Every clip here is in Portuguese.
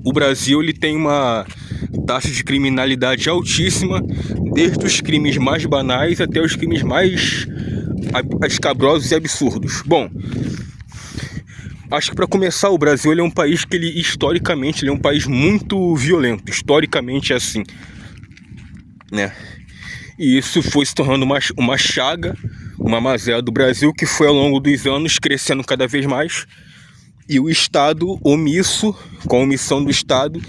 o Brasil ele tem uma taxa de criminalidade altíssima, desde os crimes mais banais até os crimes mais escabrosos e absurdos. Bom, acho que para começar, o Brasil ele é um país que historicamente ele é um país muito violento, historicamente é assim, né? E isso foi se tornando uma chaga, uma mazela do Brasil, que foi ao longo dos anos crescendo cada vez mais. E o Estado omisso, com a omissão do Estado,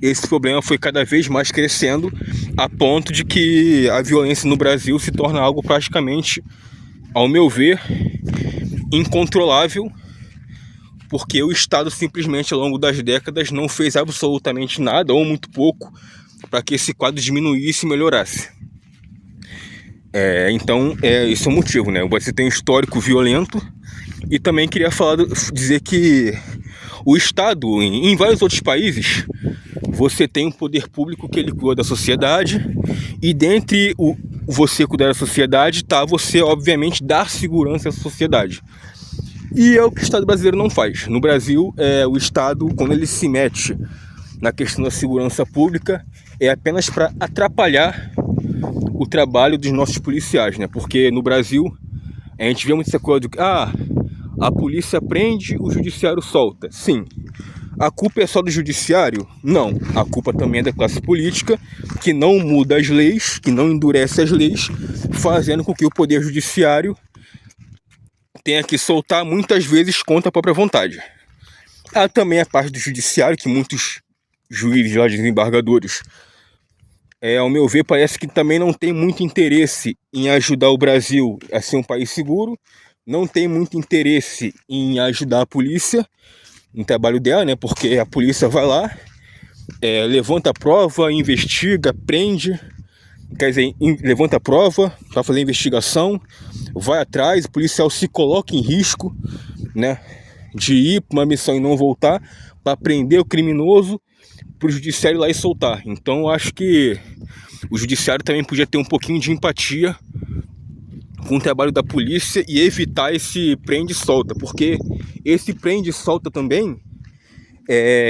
esse problema foi cada vez mais crescendo, a ponto de que a violência no Brasil se torna algo praticamente, ao meu ver, incontrolável, porque o Estado simplesmente ao longo das décadas não fez absolutamente nada, ou muito pouco, para que esse quadro diminuísse e melhorasse. Então, esse é o motivo, né? Você tem um histórico violento. E também queria dizer que o Estado, em vários outros países, você tem um poder público que ele cuida da sociedade, e dentre você cuidar da sociedade, você obviamente dar segurança à sociedade. E é o que o Estado brasileiro não faz. No Brasil, o Estado, quando ele se mete na questão da segurança pública, é apenas para atrapalhar o trabalho dos nossos policiais, né? Porque no Brasil, a gente vê muito essa coisa de que a polícia prende, o judiciário solta. Sim. A culpa é só do judiciário? Não. A culpa também é da classe política, que não muda as leis, que não endurece as leis, fazendo com que o poder judiciário tenha que soltar muitas vezes contra a própria vontade. Há também a parte do judiciário, que muitos juízes, desembargadores, ao meu ver, parece que também não tem muito interesse em ajudar o Brasil a ser um país seguro, não tem muito interesse em ajudar a polícia no trabalho dela, né? Porque a polícia vai lá, levanta a prova, investiga, prende, quer dizer, levanta a prova para fazer a investigação, vai atrás, o policial se coloca em risco, né? De ir para uma missão e não voltar, para prender o criminoso, para o judiciário ir lá e soltar. Então eu acho que o judiciário também podia ter um pouquinho de empatia com o trabalho da polícia e evitar esse prende e solta, porque esse prende e solta também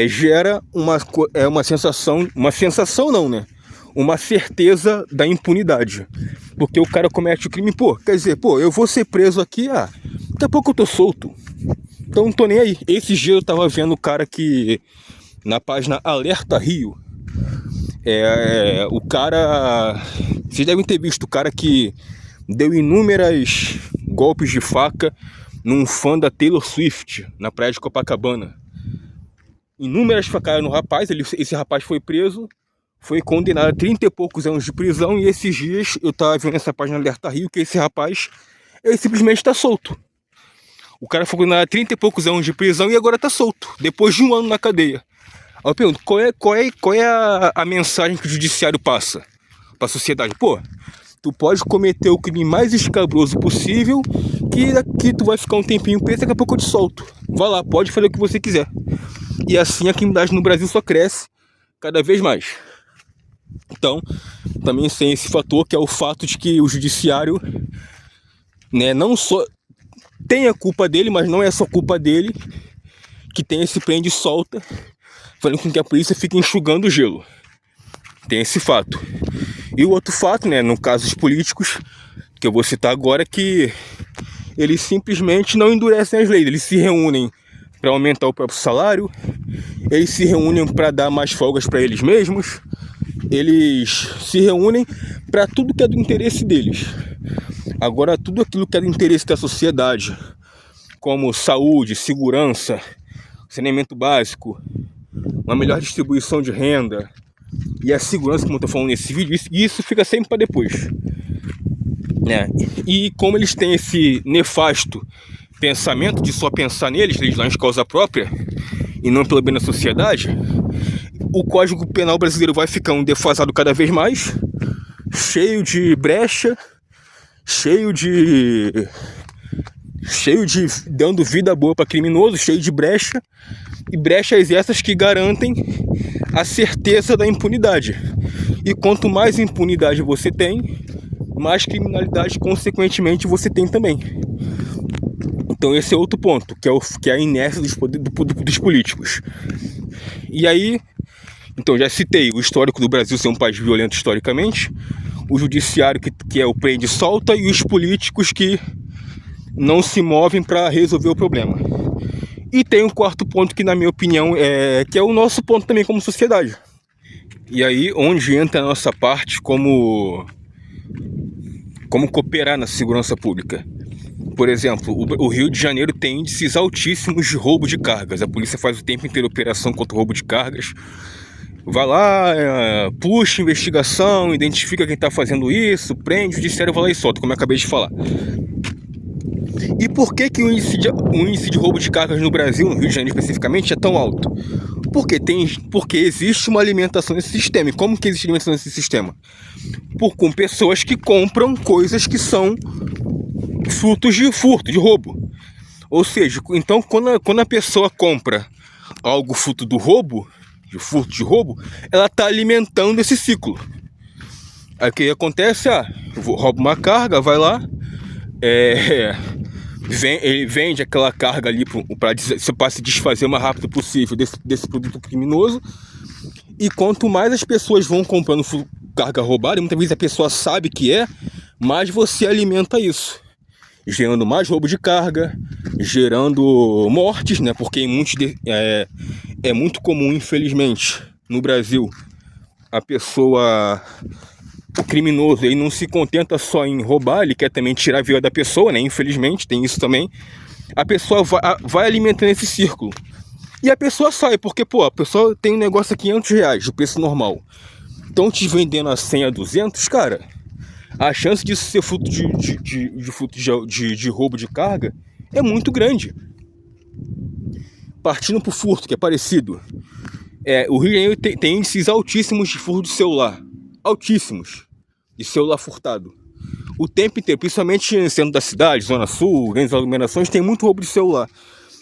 gera uma sensação não, né? Uma certeza da impunidade, porque o cara comete o crime, eu vou ser preso aqui, daqui a pouco eu tô solto, então não tô nem aí. Esse dia eu tava vendo o cara que, na página Alerta Rio, o cara, vocês devem ter visto, o cara que deu inúmeros golpes de faca num fã da Taylor Swift na praia de Copacabana. Inúmeras facadas no rapaz. Esse rapaz foi preso, foi condenado a 30 e poucos anos de prisão, e esses dias eu tava vendo essa página Alerta Rio que esse rapaz, ele simplesmente está solto. O cara foi condenado a 30 e poucos anos de prisão e agora está solto, depois de 1 ano na cadeia. Aí eu pergunto, qual é a mensagem que o judiciário passa para a sociedade? Tu pode cometer o crime mais escabroso possível, que daqui tu vai ficar um tempinho preso, daqui a pouco eu te solto. Vai lá, pode fazer o que você quiser. E assim a criminalidade no Brasil só cresce cada vez mais. Então, também tem esse fator, que é o fato de que o judiciário, né, não só tem a culpa dele, mas não é só culpa dele, que tem esse prende e solta, fazendo com que a polícia fique enxugando o gelo. Tem esse fato. E o outro fato, né, no caso dos políticos, que eu vou citar agora, é que eles simplesmente não endurecem as leis. Eles se reúnem para aumentar o próprio salário, eles se reúnem para dar mais folgas para eles mesmos, eles se reúnem para tudo que é do interesse deles. Agora, tudo aquilo que é do interesse da sociedade, como saúde, segurança, saneamento básico, uma melhor distribuição de renda e a segurança, como eu estou falando nesse vídeo, isso fica sempre para depois, né? E como eles têm esse nefasto pensamento de só pensar neles, legislar em causa própria e não pelo bem da sociedade, o Código Penal brasileiro vai ficando defasado cada vez mais, cheio de brecha, cheio de dando vida boa para criminoso, cheio de brecha, e brechas essas que garantem a certeza da impunidade. E quanto mais impunidade você tem, mais criminalidade consequentemente você tem também. Então esse é outro ponto, que é a inércia dos políticos. E aí Então, já citei o histórico do Brasil ser um país violento historicamente, o judiciário que é o prende e solta, e os políticos que não se movem para resolver o problema. E tem um quarto ponto que, na minha opinião, que é o nosso ponto também como sociedade. E aí, onde entra a nossa parte como cooperar na segurança pública. Por exemplo, o Rio de Janeiro tem índices altíssimos de roubo de cargas. A polícia faz o tempo inteiro operação contra o roubo de cargas. Vai lá, puxa investigação, identifica quem está fazendo isso, prende, o judiciário vai lá e solta, como eu acabei de falar. E por que o índice de roubo de cargas no Brasil, no Rio de Janeiro especificamente, é tão alto? Porque existe uma alimentação nesse sistema. E como que existe alimentação nesse sistema? Com pessoas que compram coisas que são frutos de furto, de roubo. Ou seja, então quando a pessoa compra algo fruto do roubo, de furto, de roubo, ela está alimentando esse ciclo. Aí o que acontece? Rouba uma carga, vai lá, ele vende aquela carga ali para se desfazer o mais rápido possível desse produto criminoso. E quanto mais as pessoas vão comprando carga roubada, muitas vezes a pessoa sabe que mais você alimenta isso, gerando mais roubo de carga, gerando mortes, né? Porque é muito comum, infelizmente, no Brasil, o criminoso, ele não se contenta só em roubar, ele quer também tirar a vida da pessoa, né? Infelizmente, tem isso também. A pessoa vai alimentando esse círculo. E a pessoa sai, porque, a pessoa tem um negócio a R$500, o preço normal. Estão te vendendo a 100, a 200, cara, a chance disso ser fruto de roubo de carga é muito grande. Partindo pro furto, que é parecido. O Rio de Janeiro tem índices altíssimos de furto de celular. Altíssimos. De celular furtado. O tempo inteiro, principalmente no centro da cidade, Zona Sul, grandes aglomerações, tem muito roubo de celular.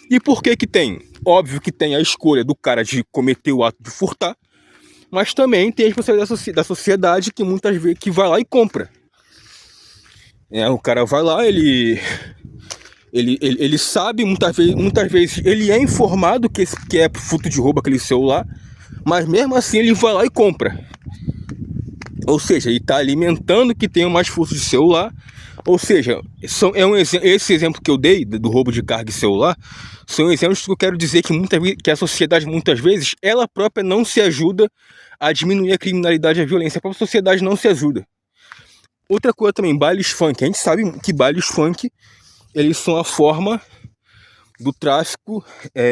E por que tem? Óbvio que tem a escolha do cara de cometer o ato de furtar, mas também tem a responsabilidade da sociedade que muitas vezes vai lá e compra. O cara vai lá, ele sabe, muitas vezes ele é informado que é fruto de roubo aquele celular, mas mesmo assim ele vai lá e compra. Ou seja, ele está alimentando que tenha mais furto de celular. Ou seja, esse exemplo que eu dei do roubo de carga e celular são exemplos que eu quero dizer que a sociedade muitas vezes, ela própria não se ajuda a diminuir a criminalidade e a violência. A própria sociedade não se ajuda. Outra coisa também, bailes funk. A gente sabe que bailes funk, eles são a forma do tráfico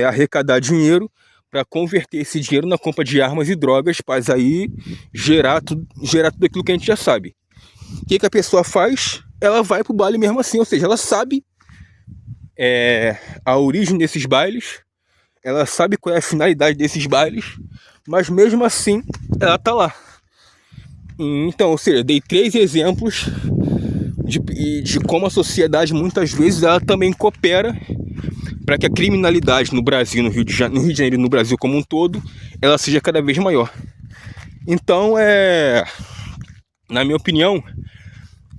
arrecadar dinheiro para converter esse dinheiro na compra de armas e drogas, para aí gerar tudo aquilo que a gente já sabe. O que a pessoa faz? Ela vai pro baile mesmo assim, ou seja, ela sabe a origem desses bailes, ela sabe qual é a finalidade desses bailes, mas mesmo assim ela tá lá. Então, ou seja, dei 3 exemplos de como a sociedade muitas vezes ela também coopera para que a criminalidade no Brasil, no Rio de Janeiro e no Brasil como um todo, ela seja cada vez maior. Então, na minha opinião,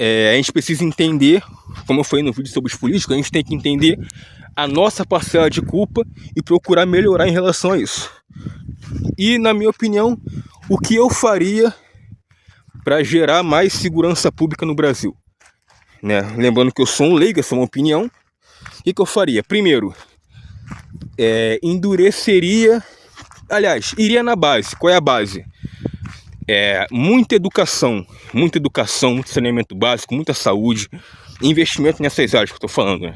a gente precisa entender, como eu falei no vídeo sobre os políticos, a gente tem que entender a nossa parcela de culpa e procurar melhorar em relação a isso. E, na minha opinião, o que eu faria para gerar mais segurança pública no Brasil? Lembrando que eu sou um leigo, essa é uma opinião. O que eu faria? Primeiro, endureceria, aliás, iria na base. Qual é a base? Muita educação, muito saneamento básico, muita saúde, investimento nessas áreas que eu estou falando,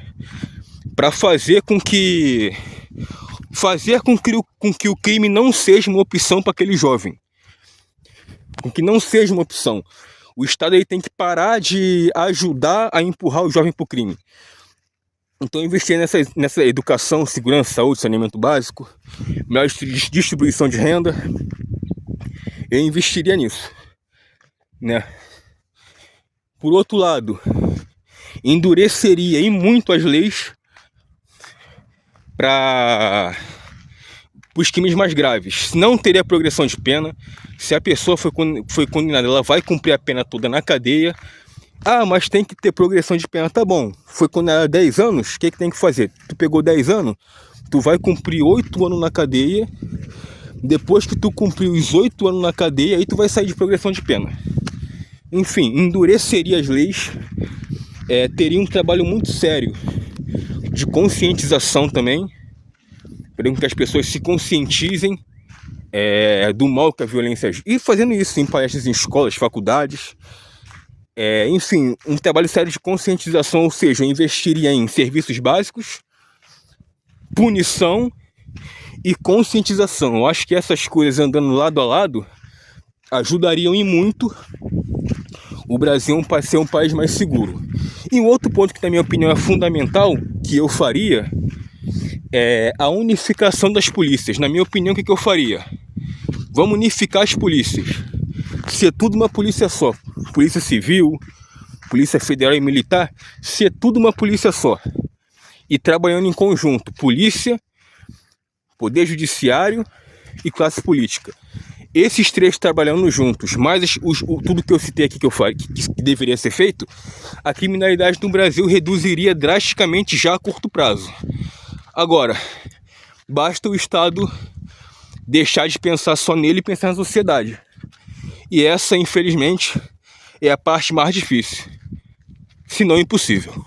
para fazer com que o crime não seja uma opção para aquele jovem, com que não seja uma opção. O Estado ele tem que parar de ajudar a empurrar o jovem para o crime. Então, investir nessa educação, segurança, saúde, saneamento básico, melhor distribuição de renda, eu investiria nisso, Por outro lado, endureceria e muito as leis para os crimes mais graves. Não teria progressão de pena. Se a pessoa foi condenada, ela vai cumprir a pena toda na cadeia. Mas tem que ter progressão de pena. Tá bom, foi condenado a 10 anos, o que tem que fazer? Tu pegou 10 anos, tu vai cumprir 8 anos na cadeia Depois que tu cumprir os 8 anos na cadeia, aí tu vai sair de progressão de pena. Enfim, endureceria as leis, teria um trabalho muito sério de conscientização também, para que as pessoas se conscientizem do mal que a violência... E fazendo isso em palestras em escolas, faculdades, enfim, um trabalho sério de conscientização, ou seja, eu investiria em serviços básicos, punição e conscientização. Eu acho que essas coisas andando lado a lado ajudariam e muito o Brasil a ser um país mais seguro. E um outro ponto que na minha opinião é fundamental, que eu faria, é a unificação das polícias. Na minha opinião, o que eu faria? Vamos unificar as polícias. Ser tudo uma polícia só. Polícia Civil, Polícia Federal e Militar, ser tudo uma polícia só. E trabalhando em conjunto. Polícia, Poder Judiciário e classe política. Esses três trabalhando juntos, mais tudo que eu citei aqui que deveria ser feito, a criminalidade no Brasil reduziria drasticamente já a curto prazo. Agora, basta o Estado deixar de pensar só nele e pensar na sociedade. E essa, infelizmente, é a parte mais difícil, se não impossível.